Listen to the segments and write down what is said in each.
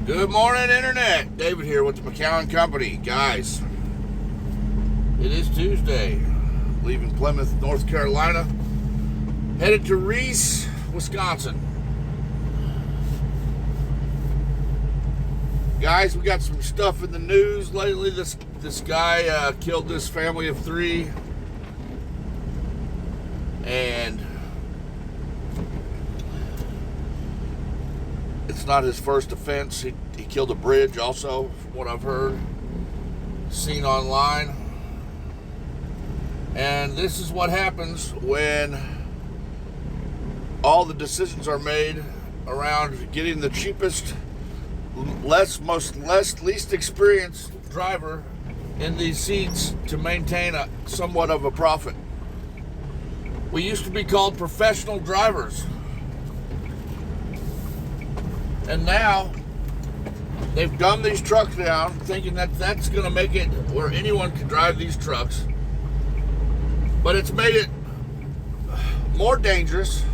Good morning, Internet. David here with the McCowan Company. Guys, it is Tuesday. Leaving Plymouth, North Carolina. Headed to Reese, Wisconsin. Guys, we got some stuff in the news lately. This guy killed this family of 3. And it's not his first offense. He killed a bridge also, from what I've heard, seen online. And this is what happens when all the decisions are made around getting the cheapest, least experienced driver in these seats to maintain somewhat of a profit. We used to be called professional drivers. And now they've dumbed these trucks down, thinking that that's going to make it where anyone can drive these trucks. But it's made it more dangerous.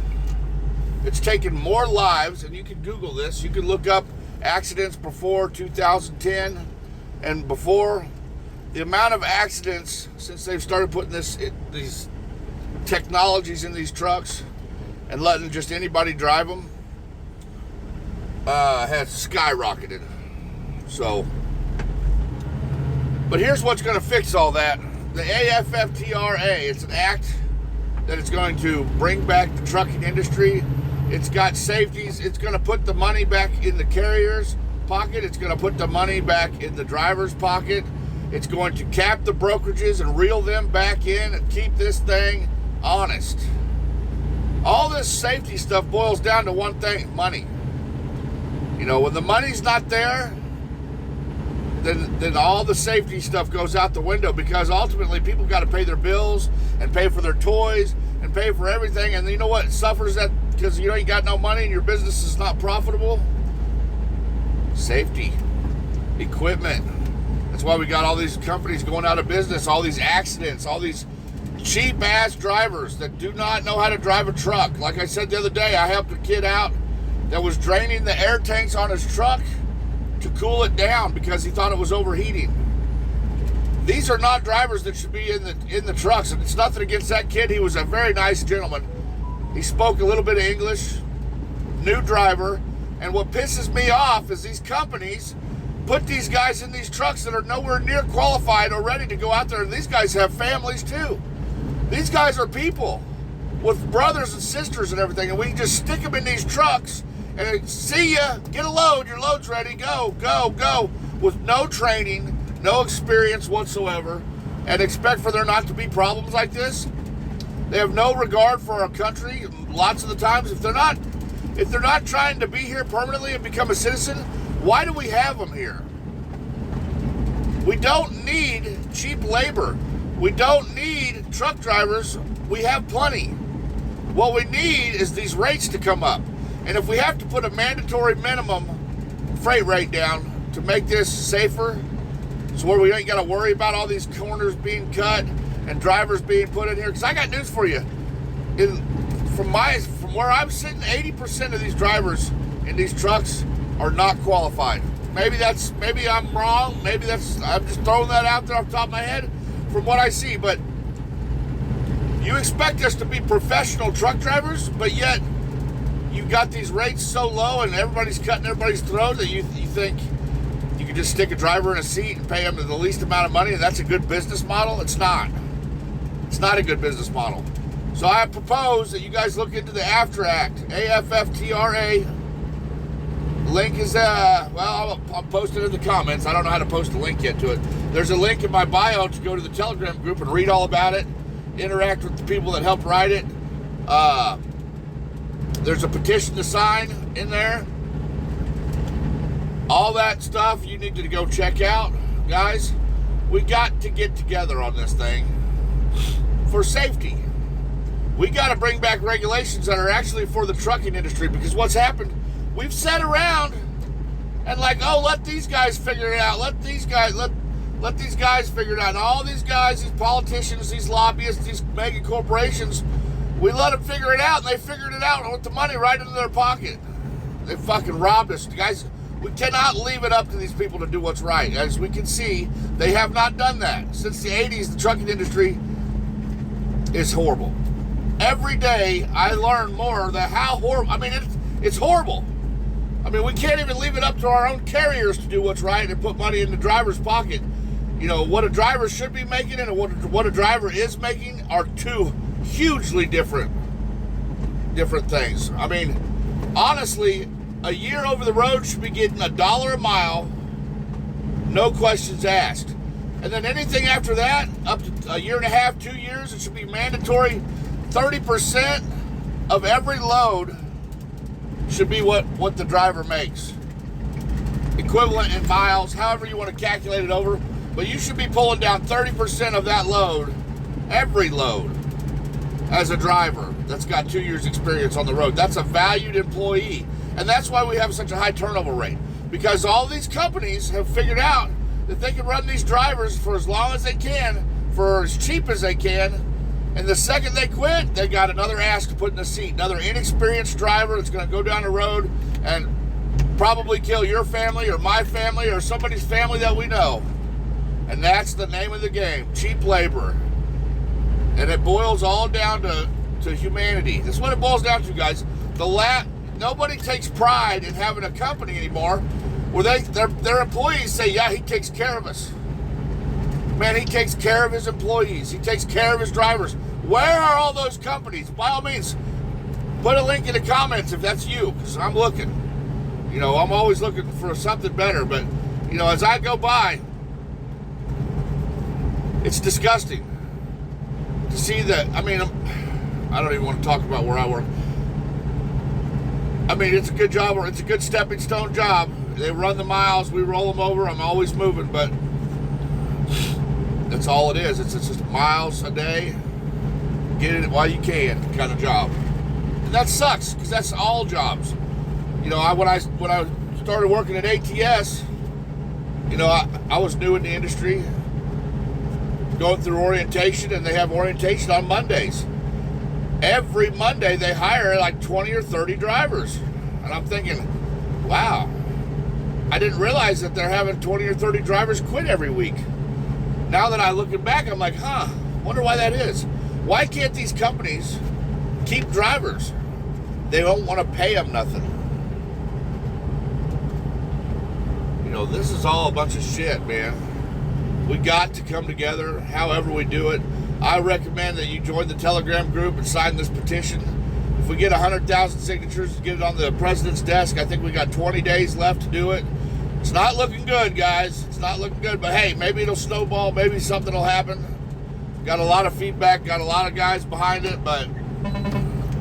It's taken more lives, and you can Google this. You can look up accidents before 2010 and before. The amount of accidents since they've started putting these technologies in these trucks and letting just anybody drive them has skyrocketed. So, but here's what's going to fix all that. The AFFTRA, it's an act that is going to bring back the trucking industry. It's got safeties. It's going to put the money back in the carrier's pocket. It's going to put the money back in the driver's pocket. It's going to cap the brokerages and reel them back in and keep this thing honest. All this safety stuff boils down to one thing: money. You know, when the money's not there, then all the safety stuff goes out the window, because ultimately people got to pay their bills and pay for their toys and pay for everything. And you know what suffers that because you ain't got no money and your business is not profitable? Safety, equipment. That's why we got all these companies going out of business, all these accidents, all these cheap ass drivers that do not know how to drive a truck. Like I said the other day, I helped a kid out that was draining the air tanks on his truck to cool it down because he thought it was overheating. These are not drivers that should be in the trucks, and it's nothing against that kid. He was a very nice gentleman. He spoke a little bit of English, new driver, and what pisses me off is these companies put these guys in these trucks that are nowhere near qualified or ready to go out there, and these guys have families too. These guys are people with brothers and sisters and everything, and we just stick them in these trucks and see ya, get a load, your load's ready, go, with no training, no experience whatsoever, and expect for there not to be problems like this. They have no regard for our country. Lots of the times, if they're not trying to be here permanently and become a citizen, why do we have them here? We don't need cheap labor. We don't need truck drivers. We have plenty. What we need is these rates to come up. And if we have to put a mandatory minimum freight rate down to make this safer, so where we ain't got to worry about all these corners being cut and drivers being put in here. Because I got news for you. From where I'm sitting, 80% of these drivers in these trucks are not qualified. Maybe I'm wrong. I'm just throwing that out there off the top of my head from what I see. But you expect us to be professional truck drivers, but yet you've got these rates so low and everybody's cutting everybody's throat that you think you can just stick a driver in a seat and pay them the least amount of money and that's a good business model? It's not. It's not a good business model. So I propose that you guys look into the AFFTRA Act, AFFTRA. Link is, I'll post it in the comments. I don't know how to post a link yet to it. There's a link in my bio to go to the Telegram group and read all about it, interact with the people that helped write it. There's a petition to sign in there. All that stuff you need to go check out. Guys, we got to get together on this thing for safety. We got to bring back regulations that are actually for the trucking industry, because what's happened, we've sat around and let these guys figure it out. Let these guys figure it out. And all these guys, these politicians, these lobbyists, these mega corporations, we let them figure it out, and they figured it out with the money right into their pocket. They fucking robbed us. The guys, We cannot leave it up to these people to do what's right. As we can see, they have not done that. Since the 80s, the trucking industry is horrible. Every day, I learn more that how horrible, I mean, it's horrible. I mean, we can't even leave it up to our own carriers to do what's right and put money in the driver's pocket. You know, what a driver should be making and what a driver is making are two hugely different things. I mean, honestly, a year over the road should be getting $1 a mile, no questions asked. And then anything after that, up to a year and a half, 2 years, it should be mandatory. 30% of every load should be what the driver makes. Equivalent in miles, however you want to calculate it over. But you should be pulling down 30% of that load, every load, as a driver that's got 2 years experience on the road. That's a valued employee. And that's why we have such a high turnover rate. Because all these companies have figured out that they can run these drivers for as long as they can, for as cheap as they can. And the second they quit, they got another ass to put in the seat. Another inexperienced driver that's going to go down the road and probably kill your family or my family or somebody's family that we know. And that's the name of the game, cheap labor. And it boils all down to humanity. That's what it boils down to, guys. Nobody takes pride in having a company anymore where their employees say, yeah, he takes care of us. Man, he takes care of his employees. He takes care of his drivers. Where are all those companies? By all means, put a link in the comments if that's you, because I'm looking. You know, I'm always looking for something better. But, you know, as I go by, it's disgusting to see that. I mean, I don't even want to talk about where I work. I mean, it's a good job, or it's a good stepping stone job. They run the miles, we roll them over. I'm always moving, but that's all it is. It's just miles a day, get it while you can kind of job. And that sucks, because that's all jobs. You know, when I started working at ATS, you know, I was new in the industry, going through orientation, and they have orientation on Mondays. Every Monday they hire like 20 or 30 drivers. And I'm thinking, wow, I didn't realize that they're having 20 or 30 drivers quit every week. Now that I look back, I'm like, wonder why that is. Why can't these companies keep drivers? They don't want to pay them nothing. You know, this is all a bunch of shit, man. We got to come together, however we do it. I recommend that you join the Telegram group and sign this petition. If we get 100,000 signatures to get it on the president's desk, I think we got 20 days left to do it. It's not looking good, guys. It's not looking good, but hey, maybe it'll snowball. Maybe something will happen. Got a lot of feedback, got a lot of guys behind it, but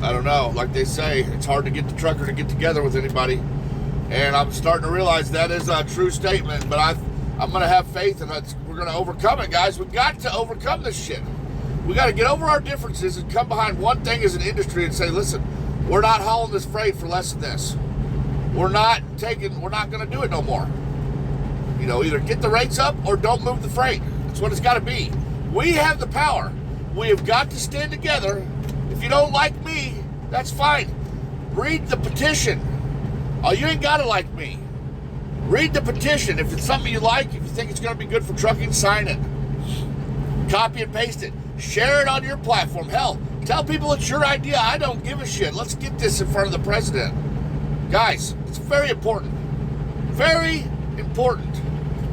I don't know. Like they say, it's hard to get the trucker to get together with anybody. And I'm starting to realize that is a true statement, but I'm going to have faith in it. We're going to overcome it, guys. We've got to overcome this shit. We got to get over our differences and come behind one thing as an industry and say, listen, we're not hauling this freight for less than this. We're not going to do it no more. You know, either get the rates up or don't move the freight. That's what it's got to be. We have the power. We have got to stand together. If you don't like me, that's fine. Read the petition. Oh, you ain't got to like me. Read the petition. If it's something you like, if you think it's going to be good for trucking, sign it. Copy and paste it. Share it on your platform. Hell, tell people it's your idea. I don't give a shit. Let's get this in front of the president. Guys, it's very important. Very important.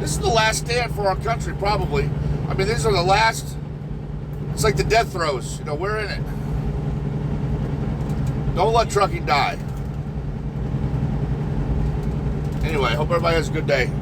This is the last stand for our country, probably. I mean, these are the last. It's like the death throes. You know, we're in it. Don't let trucking die. Anyway, hope everybody has a good day.